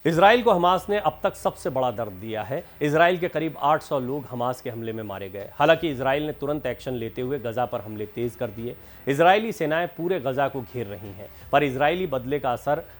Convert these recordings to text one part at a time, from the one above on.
Israel को Hamas ने अब तक सबसे बड़ा दर्द दिया है। इजराइल के करीब 800 लोग हमास के हमले में मारे गए। हालांकि इजराइल ने तुरंत एक्शन लेते हुए गजा पर हमले तेज कर दिए। इजरायली सेनाएं पूरे गजा को घेर रही हैं, पर इजरायली बदले का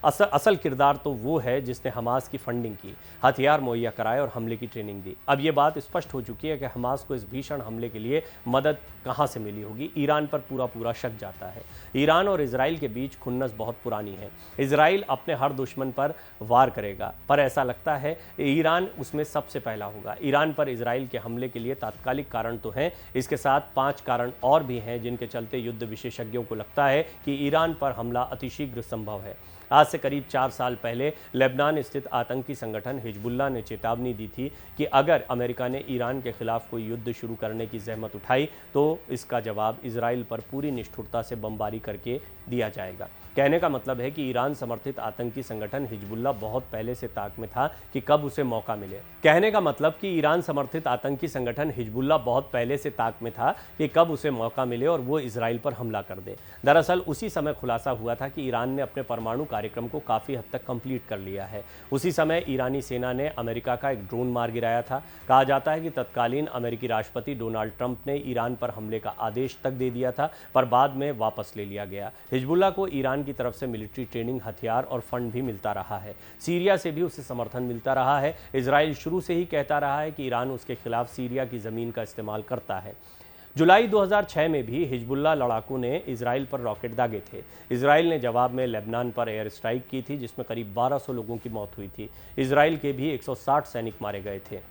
असल किरदार तो वो है जिसने हमास की फंडिंग की, हथियार मुहैया कराए और हमले की ट्रेनिंग दी। अब ये बात स्पष्ट हो चुकी है कि हमास को इस भीषण हमले के लिए मदद कहां से मिली होगी। ईरान पर पूरा शक जाता है। ईरान और इजराइल के बीच खुन्नस बहुत पुरानी है। इजराइल अपने हर दुश्मन पर वार करेगा, पर ऐसा लगता है ईरान उसमें सबसे पहला होगा। ईरान पर इजराइल के हमले के लिए तात्कालिक कारण तो हैं, इसके साथ 5 कारण और भी हैं जिनके चलते युद्ध विशेषज्ञों को लगता है कि ईरान पर हमला अतिशीघ्र संभव है। आज से करीब 4 साल पहले लेबनान स्थित आतंकी संगठन हिजबुल्लाह ने चेतावनी दी थी कि अगर अमेरिका ने ईरान के खिलाफ कोई युद्ध शुरू करने की जहमत उठाई तो इसका जवाब इजराइल पर पूरी निष्ठुरता से बमबारी करके दिया जाएगा। कहने का मतलब है कि ईरान समर्थित आतंकी संगठन हिजबुल्लाह बहुत पहले से ताक में था कि कब उसे मौका मिले। कहने का मतलब कि ईरान समर्थित आतंकी संगठन हिजबुल्लाह बहुत पहले से ताक में था कि कब उसे मौका मिले और वो इजराइल पर हमला कर दे। दरअसल उसी समय खुलासा हुआ था कि ईरान ने अपने परमाणु कार्यक्रम को काफी हद तक कंप्लीट कर लिया है। उसी समय ईरानी सेना ने अमेरिका का एक ड्रोन मार गिराया था। कहा जाता है कि तत्कालीन अमेरिकी राष्ट्रपति डोनाल्ड ट्रंप ने ईरान पर हमले का आदेश तक दे दिया था, पर बाद में वापस ले लिया गया। हिजबुल्लाह को ईरान की तरफ से मिलिट्री ट्रेनिंग, हथियार और फंड भी मिलता रहा है। सीरिया से भी उसे समर्थन मिलता रहा है। इजराइल शुरू से ही कहता रहा है कि ईरान उसके खिलाफ सीरिया की जमीन का इस्तेमाल करता है। जुलाई 2006 में भी हिजबुल्लाह लड़ाकू ने इजराइल पर रॉकेट दागे थे। इजराइल ने जवाब में लेबनान पर एयर स्ट्राइक की थी, जिसमें करीब 1200 लोगों की मौत हुई थी। इजराइल के भी 160 सैनिक मारे गए थे।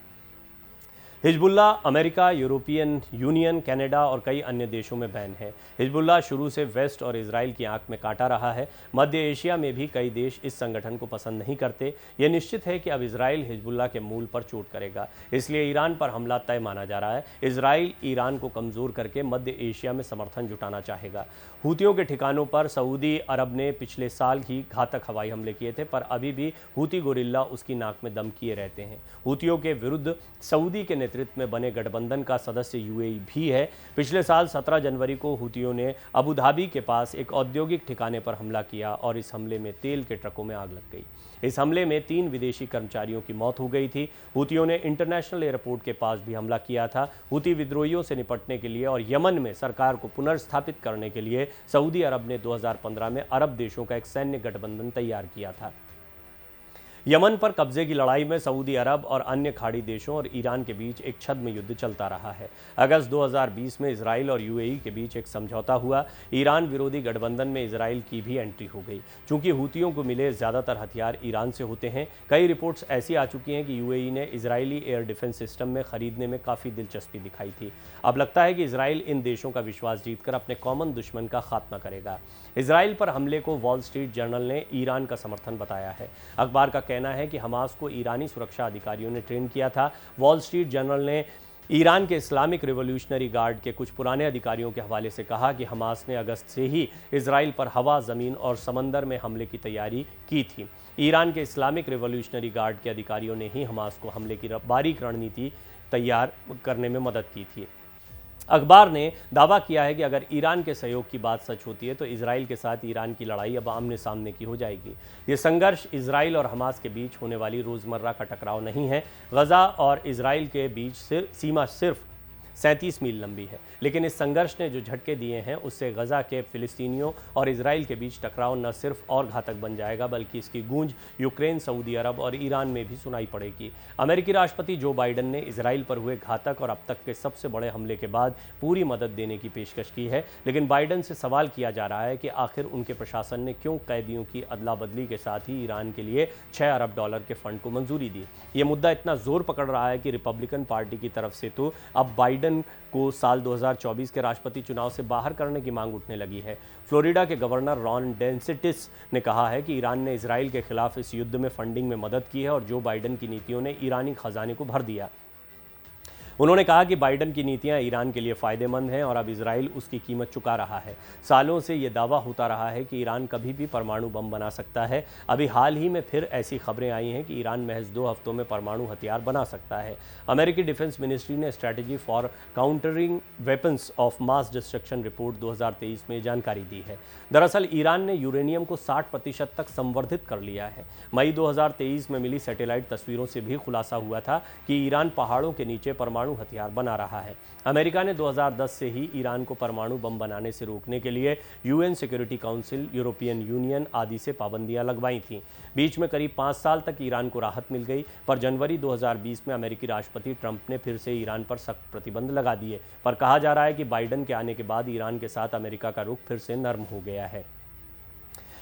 Hezbollah America, European union, Canada और कई अन्य देशों में बैन है। हिजबुल्लाह शुरू से वेस्ट और इजराइल की आंख में काटा रहा है। मध्य एशिया में भी कई देश इस संगठन को पसंद नहीं करते। यह निश्चित है कि अब इजराइल हिजबुल्लाह के मूल पर चोट करेगा, इसलिए ईरान पर हमला तय माना जा रहा है। इजराइल ईरान को कमज़ोर करके मध्य एशिया में समर्थन जुटाना चाहेगा। हूतियों के ठिकानों पर सऊदी अरब ने पिछले साल ही घातक हवाई हमले किए थे, पर अभी भी हूती गोरिल्ला उसकी नाक में दम किए रहते हैं। हूतियों के विरुद्ध सऊदी के नेतृत्व में बने गठबंधन का सदस्य यूएई भी है। पिछले साल 17 जनवरी को हूतियों ने अबू धाबी के पास एक औद्योगिक ठिकाने पर हमला किया और इस हमले में तेल के ट्रकों में आग लग गई। इस हमले में 3 विदेशी कर्मचारियों की मौत हो गई थी। हूतियों ने इंटरनेशनल एयरपोर्ट के पास भी हमला किया था। हूती विद्रोहियों से निपटने के लिए और यमन में सरकार को पुनर्स्थापित करने के लिए सऊदी अरब ने 2015 में अरब देशों का एक सैन्य गठबंधन तैयार किया था। यमन पर कब्जे की लड़ाई में सऊदी अरब और अन्य खाड़ी देशों और ईरान के बीच एक छद्म युद्ध चलता रहा है। अगस्त 2020 में इजराइल और यूएई के बीच एक समझौता हुआ। ईरान विरोधी गठबंधन में इजराइल की भी एंट्री हो गई। चूंकि हूतियों को मिले ज़्यादातर हथियार ईरान से होते हैं, कई रिपोर्ट्स ऐसी आ चुकी हैं कि यूएई ने इजरायली एयर डिफेंस सिस्टम में खरीदने में काफ़ी दिलचस्पी दिखाई थी। अब लगता है कि इजराइल इन देशों का विश्वास जीतकर अपने कॉमन दुश्मन का खात्मा करेगा। इजराइल पर हमले को वॉल स्ट्रीट जर्नल ने ईरान का समर्थन बताया है। अखबार का कहना है कि हमास को ईरानी सुरक्षा अधिकारियों ने ट्रेन किया था। वॉल स्ट्रीट जर्नल ने ईरान के इस्लामिक रिवॉल्यूशनरी गार्ड के कुछ पुराने अधिकारियों के हवाले से कहा कि हमास ने अगस्त से ही इजराइल पर हवा, ज़मीन और समंदर में हमले की तैयारी की थी। ईरान के इस्लामिक रिवॉल्यूशनरी गार्ड के अधिकारियों ने ही हमास को हमले की बारीक रणनीति तैयार करने में मदद की थी। अखबार ने दावा किया है कि अगर ईरान के सहयोग की बात सच होती है तो इजराइल के साथ ईरान की लड़ाई अब आमने सामने की हो जाएगी। ये संघर्ष इजराइल और हमास के बीच होने वाली रोज़मर्रा का टकराव नहीं है। गजा और इजराइल के बीच सीमा सिर्फ 37 मील लंबी है, लेकिन इस संघर्ष ने जो झटके दिए हैं उससे गजा के फिलिस्तीनियों और इजराइल के बीच टकराव न सिर्फ और घातक बन जाएगा, बल्कि इसकी गूंज यूक्रेन, सऊदी अरब और ईरान में भी सुनाई पड़ेगी। अमेरिकी राष्ट्रपति जो बाइडन ने इजराइल पर हुए घातक और अब तक के सबसे बड़े हमले के बाद पूरी मदद देने की पेशकश की है, लेकिन बाइडन से सवाल किया जा रहा है कि आखिर उनके प्रशासन ने क्यों कैदियों की अदला बदली के साथ ही ईरान के लिए $6 अरब के फंड को मंजूरी दी। ये मुद्दा इतना जोर पकड़ रहा है कि रिपब्लिकन पार्टी की तरफ से तो अब बाइडन को साल 2024 के राष्ट्रपति चुनाव से बाहर करने की मांग उठने लगी है। फ्लोरिडा के गवर्नर रॉन डेसेंटिस ने कहा है कि ईरान ने इजराइल के खिलाफ इस युद्ध में फंडिंग में मदद की है और जो बाइडन की नीतियों ने ईरानी खजाने को भर दिया। उन्होंने कहा कि बाइडन की नीतियां ईरान के लिए फायदेमंद हैं और अब इजराइल उसकी कीमत चुका रहा है। सालों से ये दावा होता रहा है कि ईरान कभी भी परमाणु बम बना सकता है। अभी हाल ही में फिर ऐसी खबरें आई हैं कि ईरान महज 2 हफ्तों में परमाणु हथियार बना सकता है। अमेरिकी डिफेंस मिनिस्ट्री ने strategy for countering weapons of mass destruction report 2023 में जानकारी दी है। दरअसल ईरान ने यूरेनियम को 60% तक संवर्धित कर लिया है। मई 2023 में मिली सैटेलाइट तस्वीरों से भी खुलासा हुआ था कि ईरान पहाड़ों के नीचे परमाणु हथियार बना रहा है। अमेरिका ने 2010 से ही ईरान को परमाणु बम बनाने से रोकने के लिए UN security council, European union आदि से पाबंदियां लगवाई थीं। बीच में करीब 5 साल तक ईरान को राहत मिल गई, पर जनवरी 2020 में अमेरिकी राष्ट्रपति ट्रंप ने फिर से ईरान पर सख्त प्रतिबंध लगा दिए। पर कहा जा रहा है कि बाइडन के आने के बाद ईरान के साथ अमेरिका का रुख फिर से नर्म हो गया है।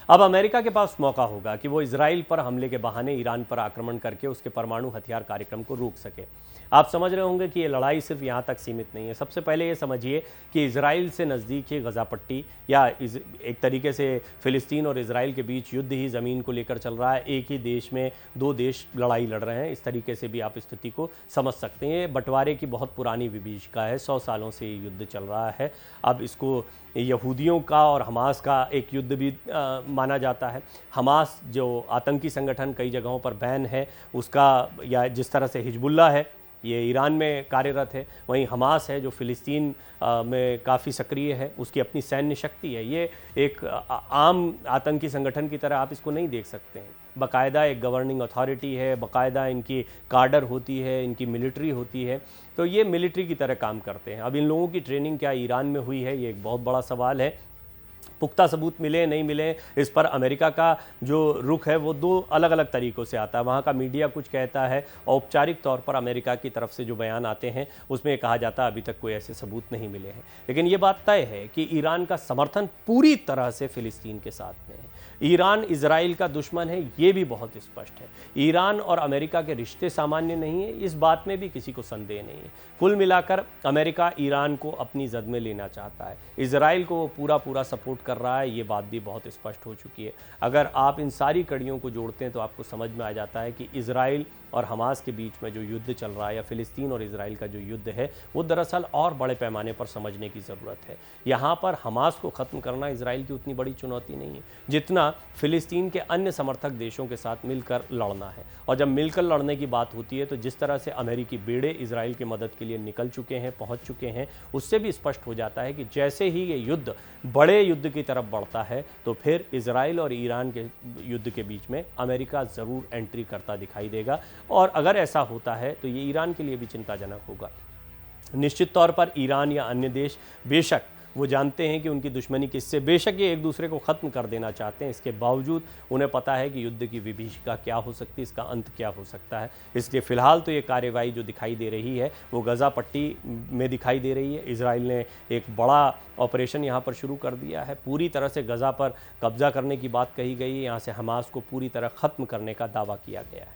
अब अमेरिका के पास मौका होगा कि वो इजराइल पर हमले के बहाने ईरान पर आक्रमण करके उसके परमाणु हथियार कार्यक्रम को रोक सके। आप समझ रहे होंगे कि ये लड़ाई सिर्फ यहाँ तक सीमित नहीं है। सबसे पहले ये समझिए कि इजराइल से नज़दीक ही गजा पट्टी या एक तरीके से फिलिस्तीन और इजराइल के बीच युद्ध ही ज़मीन को लेकर चल रहा है। एक ही देश में 2 देश लड़ाई लड़ रहे हैं, इस तरीके से भी आप स्थिति को समझ सकते हैं। बंटवारे की बहुत पुरानी विभीषिका है, 100 सालों से ये युद्ध चल रहा है। अब इसको यहूदियों का और हमास का एक युद्ध भी माना जाता है। हमास जो आतंकी संगठन कई जगहों पर बैन है उसका, या जिस तरह से हिजबुल्लाह है ये ईरान में कार्यरत है, वहीं हमास है जो फ़िलिस्तीन में काफ़ी सक्रिय है, उसकी अपनी सैन्य शक्ति है। ये एक आम आतंकी संगठन की तरह आप इसको नहीं देख सकते हैं। बाकायदा एक गवर्निंग अथॉरिटी है, बाकायदा इनकी कार्डर होती है, इनकी मिलिट्री होती है, तो ये मिलिट्री की तरह काम करते हैं। अब इन लोगों की ट्रेनिंग क्या ईरान में हुई है, ये एक बहुत बड़ा सवाल है। पुख्ता सबूत मिले नहीं मिले, इस पर अमेरिका का जो रुख है वो 2 अलग अलग तरीक़ों से आता है। वहाँ का मीडिया कुछ कहता है, औपचारिक तौर पर अमेरिका की तरफ से जो बयान आते हैं उसमें कहा जाता है अभी तक कोई ऐसे सबूत नहीं मिले हैं। लेकिन ये बात तय है कि ईरान का समर्थन पूरी तरह से फ़िलिस्तीन के साथ में है। ईरान इजराइल का दुश्मन है, ये भी बहुत स्पष्ट है। ईरान और अमेरिका के रिश्ते सामान्य नहीं है, इस बात में भी किसी को संदेह नहीं है। कुल मिलाकर अमेरिका ईरान को अपनी जद में लेना चाहता है, इजराइल को वो पूरा पूरा सपोर्ट कर रहा है, ये बात भी बहुत स्पष्ट हो चुकी है। अगर आप इन सारी कड़ियों को जोड़ते हैं तो आपको समझ में आ जाता है कि इजराइल और हमास के बीच में जो युद्ध चल रहा है या फ़िलिस्तीन और इजराइल का जो युद्ध है वो दरअसल और बड़े पैमाने पर समझने की ज़रूरत है। यहाँ पर हमास को ख़त्म करना इजराइल की उतनी बड़ी चुनौती नहीं है जितना फ़िलिस्तीन के अन्य समर्थक देशों के साथ मिलकर लड़ना है। और जब मिलकर लड़ने की बात होती है तो जिस तरह से अमेरिकी बेड़े इजराइल की मदद के लिए निकल चुके हैं, पहुँच चुके हैं, उससे भी स्पष्ट हो जाता है कि जैसे ही ये युद्ध बड़े युद्ध की तरफ बढ़ता है तो फिर इजराइल और ईरान के युद्ध के बीच में अमेरिका ज़रूर एंट्री करता दिखाई देगा। और अगर ऐसा होता है तो ये ईरान के लिए भी चिंताजनक होगा। निश्चित तौर पर ईरान या अन्य देश बेशक वो जानते हैं कि उनकी दुश्मनी किससे, बेशक ये एक दूसरे को ख़त्म कर देना चाहते हैं, इसके बावजूद उन्हें पता है कि युद्ध की विभीषिका क्या हो सकती है, इसका अंत क्या हो सकता है। इसलिए फ़िलहाल तो ये कार्रवाई जो दिखाई दे रही है वो गज़ा पट्टी में दिखाई दे रही है। इजराइल ने एक बड़ा ऑपरेशन यहाँ पर शुरू कर दिया है, पूरी तरह से गज़ा पर कब्ज़ा करने की बात कही गई है, यहाँ से हमास को पूरी तरह ख़त्म करने का दावा किया गया है।